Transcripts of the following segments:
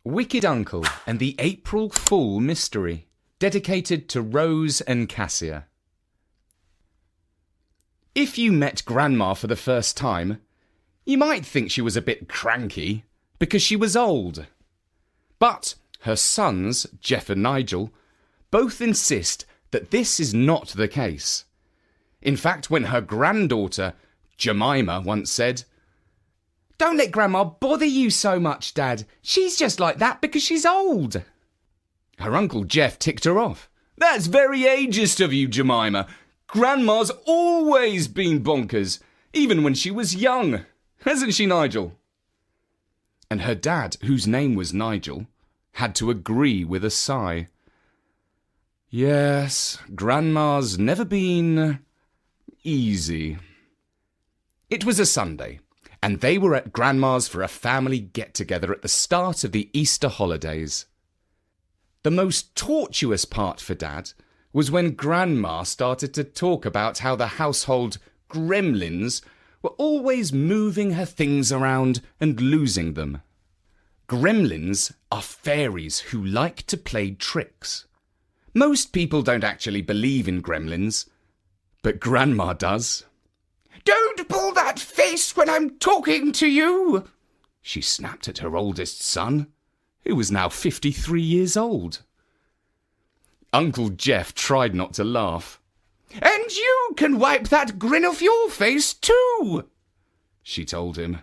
Wicked Uncle and the April Fool Mystery, dedicated to Rose and Cassia. If you met Grandma for the first time, you might think she was a bit cranky because she was old. But her sons, Jeff and Nigel, both insist that this is not the case. In fact, when her granddaughter, Jemima, once said, "Don't let Grandma bother you so much, Dad. She's just like that because she's old." Her Uncle Jeff ticked her off. "That's very ageist of you, Jemima. Grandma's always been bonkers, even when she was young. Hasn't she, Nigel?" And her dad, whose name was Nigel, had to agree with a sigh. Yes, Grandma's never been easy. It was a Sunday, and they were at Grandma's for a family get-together at the start of the Easter holidays. The most tortuous part for Dad was when Grandma started to talk about how the household gremlins were always moving her things around and losing them. Gremlins are fairies who like to play tricks. Most people don't actually believe in gremlins, but Grandma does. "Don't pull that face when I'm talking to you," she snapped at her oldest son, who was now 53 years old. Uncle Jeff tried not to laugh. "And you can wipe that grin off your face too," she told him.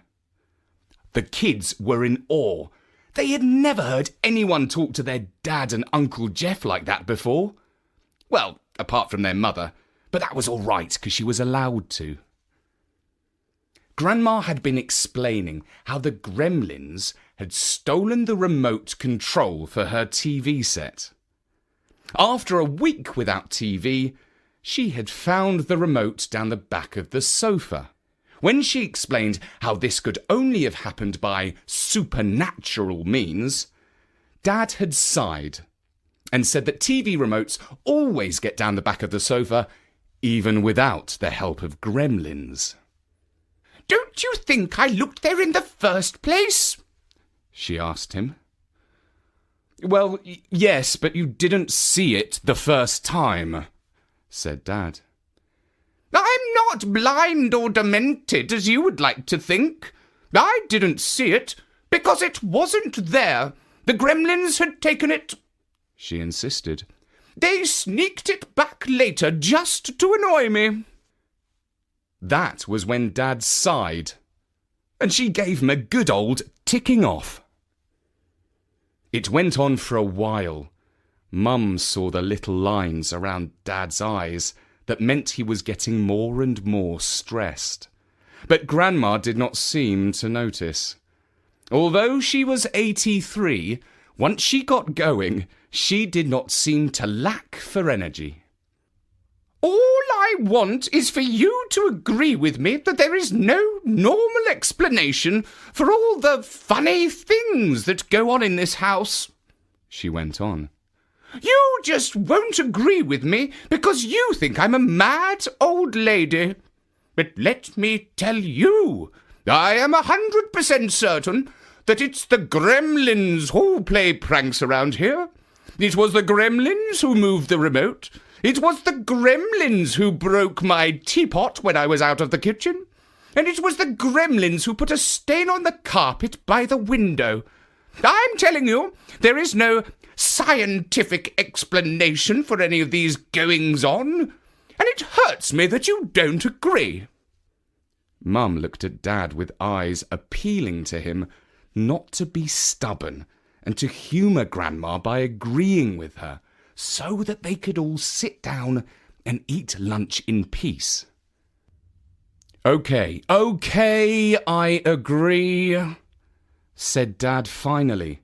The kids were in awe. They had never heard anyone talk to their dad and Uncle Jeff like that before. Well, apart from their mother, but that was all right because she was allowed to. Grandma had been explaining how the gremlins had stolen the remote control for her TV set. After a week without TV, she had found the remote down the back of the sofa. When she explained how this could only have happened by supernatural means, Dad had sighed and said that TV remotes always get down the back of the sofa, even without the help of gremlins. "Don't you think I looked there in the first place?" she asked him. "Well, yes, but you didn't see it the first time," said Dad. "I'm not blind or demented, as you would like to think. I didn't see it because it wasn't there. The gremlins had taken it," she insisted. "They sneaked it back later just to annoy me." That was when Dad sighed, and she gave him a good old ticking off. It went on for a while. Mum saw the little lines around Dad's eyes that meant he was getting more and more stressed. But Grandma did not seem to notice. Although she was 83, once she got going, she did not seem to lack for energy. "All I want is for you to agree with me that there is no normal explanation for all the funny things that go on in this house," she went on. "You just won't agree with me because you think I'm a mad old lady. But let me tell you, I am 100% certain that it's the gremlins who play pranks around here. It was the gremlins who moved the remote. It was the gremlins who broke my teapot when I was out of the kitchen. And it was the gremlins who put a stain on the carpet by the window. I'm telling you, there is no scientific explanation for any of these goings-on, and it hurts me that you don't agree." Mum looked at Dad with eyes appealing to him not to be stubborn and to humour Grandma by agreeing with her so that they could all sit down and eat lunch in peace. Okay, I agree," said Dad finally.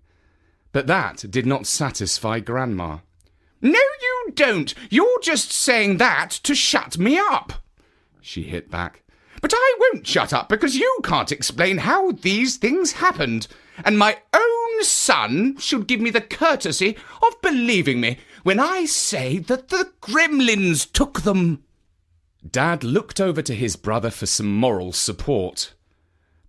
But that did not satisfy Grandma. "No, you don't. You're just saying that to shut me up," she hit back. "But I won't shut up because you can't explain how these things happened. And my own son should give me the courtesy of believing me when I say that the gremlins took them." Dad looked over to his brother for some moral support.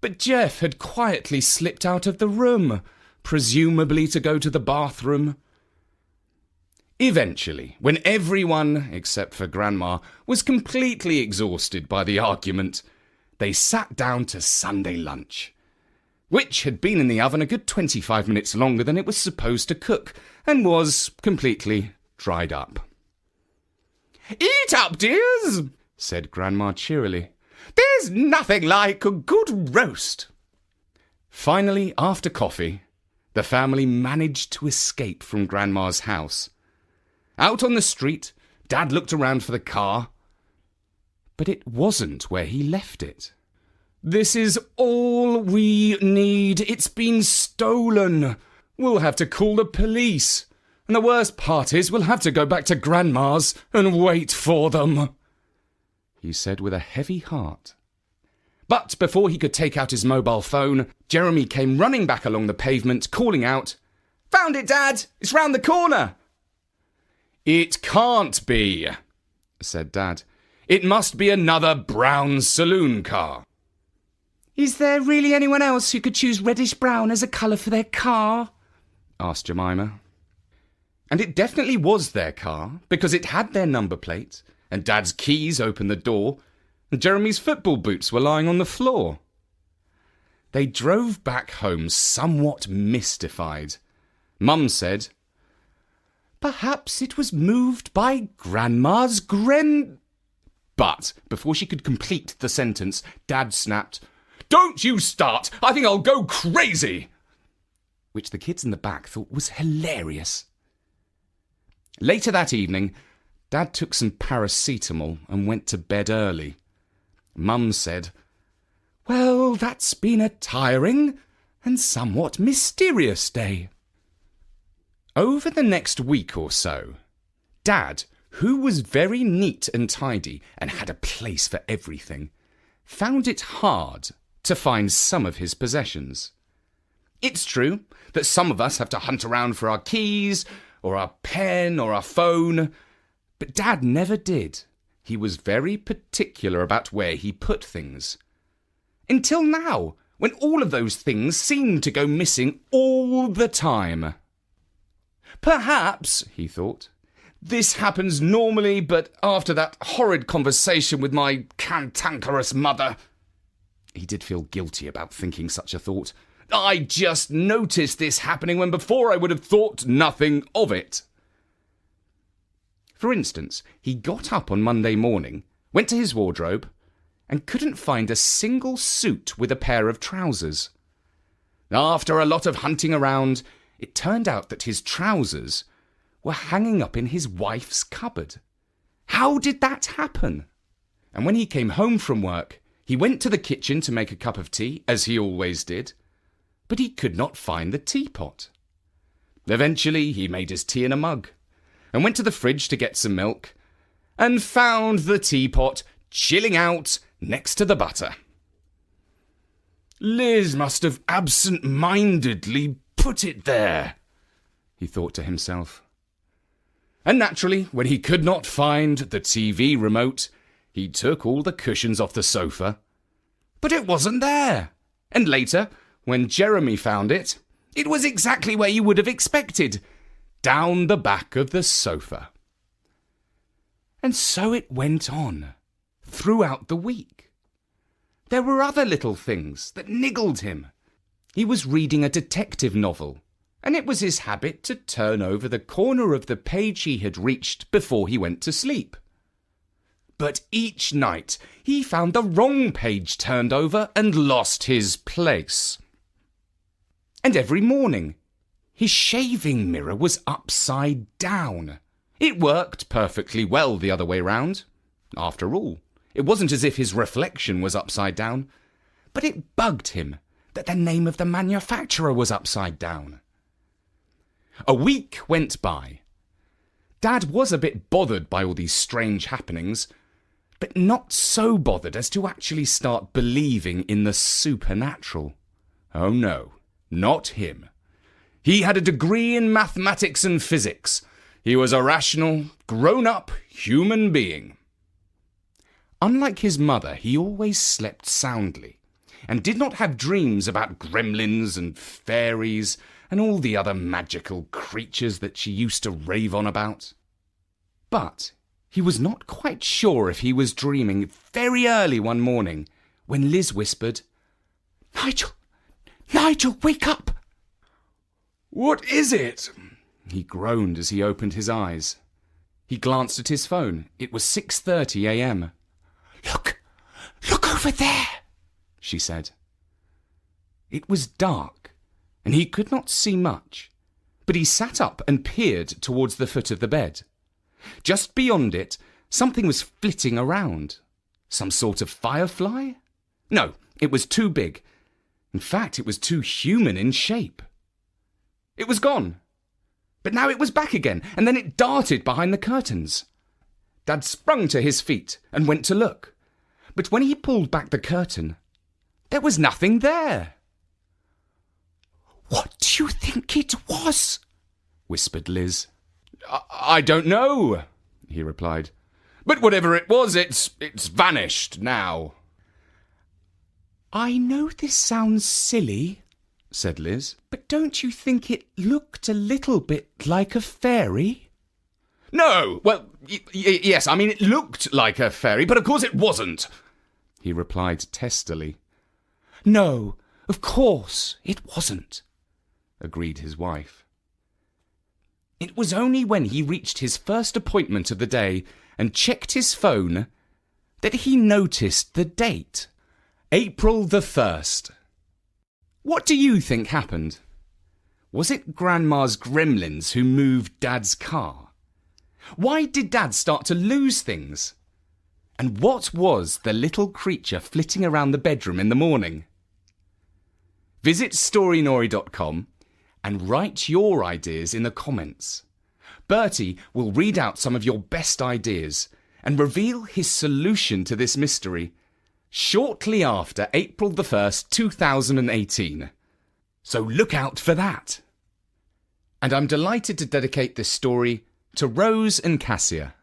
But Jeff had quietly slipped out of the room, presumably to go to the bathroom. Eventually, when everyone, except for Grandma, was completely exhausted by the argument, they sat down to Sunday lunch, which had been in the oven a good 25 minutes longer than it was supposed to cook, and was completely dried up. "Eat up, dears," said Grandma cheerily. "There's nothing like a good roast." Finally, after coffee, the family managed to escape from Grandma's house. Out on the street, Dad looked around for the car, but it wasn't where he left it. "This is all we need. It's been stolen. We'll have to call the police. And the worst part is we'll have to go back to Grandma's and wait for them," he said with a heavy heart. But before he could take out his mobile phone, Jeremy came running back along the pavement, calling out, "Found it, Dad! It's round the corner!" "It can't be," said Dad. "It must be another brown saloon car." "Is there really anyone else who could choose reddish-brown as a colour for their car?" asked Jemima. And it definitely was their car, because it had their number plate, and Dad's keys opened the door, and Jeremy's football boots were lying on the floor. They drove back home somewhat mystified. Mum said, "Perhaps it was moved by Grandma's But before she could complete the sentence, Dad snapped, "Don't you start! I think I'll go crazy!" Which the kids in the back thought was hilarious. Later that evening, Dad took some paracetamol and went to bed early. Mum said, "Well, that's been a tiring and somewhat mysterious day." Over the next week or so, Dad, who was very neat and tidy and had a place for everything, found it hard to find some of his possessions. It's true that some of us have to hunt around for our keys, or our pen, or our phone, but Dad never did. He was very particular about where he put things. Until now, when all of those things seemed to go missing all the time. "Perhaps," he thought, "this happens normally, but after that horrid conversation with my cantankerous mother—" He did feel guilty about thinking such a thought. "I just noticed this happening when before I would have thought nothing of it." For instance, he got up on Monday morning, went to his wardrobe, and couldn't find a single suit with a pair of trousers. After a lot of hunting around, it turned out that his trousers were hanging up in his wife's cupboard. How did that happen? And when he came home from work, he went to the kitchen to make a cup of tea, as he always did, but he could not find the teapot. Eventually, he made his tea in a mug, and went to the fridge to get some milk, and found the teapot chilling out next to the butter. "Liz must have absent-mindedly put it there," he thought to himself. And naturally, when he could not find the TV remote, he took all the cushions off the sofa. But it wasn't there. And later, when Jeremy found it, it was exactly where you would have expected, down the back of the sofa. And so it went on, throughout the week. There were other little things that niggled him. He was reading a detective novel, and it was his habit to turn over the corner of the page he had reached before he went to sleep. But each night he found the wrong page turned over and lost his place. And every morning his shaving mirror was upside down. It worked perfectly well the other way round. After all, it wasn't as if his reflection was upside down, but it bugged him that the name of the manufacturer was upside down. A week went by. Dad was a bit bothered by all these strange happenings, but not so bothered as to actually start believing in the supernatural. Oh no, not him. He had a degree in mathematics and physics. He was a rational, grown-up human being. Unlike his mother, he always slept soundly, and did not have dreams about gremlins and fairies and all the other magical creatures that she used to rave on about. But he was not quite sure if he was dreaming very early one morning when Liz whispered, "Nigel! Nigel, wake up!" "What is it?" he groaned as he opened his eyes. He glanced at his phone. It was 6:30 a.m. Look over there," she said. It was dark, and he could not see much, but he sat up and peered towards the foot of the bed. Just beyond it, something was flitting around. Some sort of firefly? No, it was too big. In fact, it was too human in shape. It was gone. But now it was back again, and then it darted behind the curtains. Dad sprung to his feet and went to look. But when he pulled back the curtain, there was nothing there. "What do you think it was?" whispered Liz. I don't know," he replied. "But whatever it was, it's vanished now." "I know this sounds silly," said Liz, "but don't you think it looked a little bit like a fairy?" "No, well, yes, I mean, it looked like a fairy, but of course it wasn't," he replied testily. "No, of course it wasn't," agreed his wife. It was only when he reached his first appointment of the day and checked his phone that he noticed the date. April the 1st. What do you think happened? Was it Grandma's gremlins who moved Dad's car? Why did Dad start to lose things? And what was the little creature flitting around the bedroom in the morning? Visit storynory.com and write your ideas in the comments. Bertie will read out some of your best ideas and reveal his solution to this mystery shortly after April the 1st, 2018. So look out for that. And I'm delighted to dedicate this story to Rose and Cassia.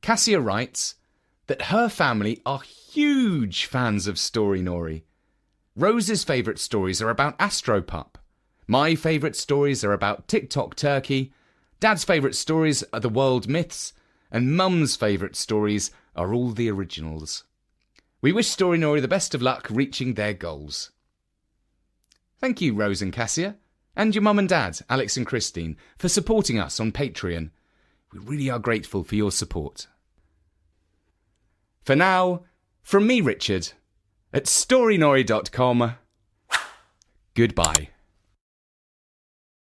Cassia writes that her family are huge fans of Storynory. Rose's favourite stories are about Astropup. My favourite stories are about TikTok Turkey. Dad's favourite stories are the world myths. And Mum's favourite stories are all the originals. We wish Storynory the best of luck reaching their goals. Thank you, Rose and Cassia, and your mum and dad, Alex and Christine, for supporting us on Patreon. We really are grateful for your support. For now, from me, Richard, at storynory.com, goodbye.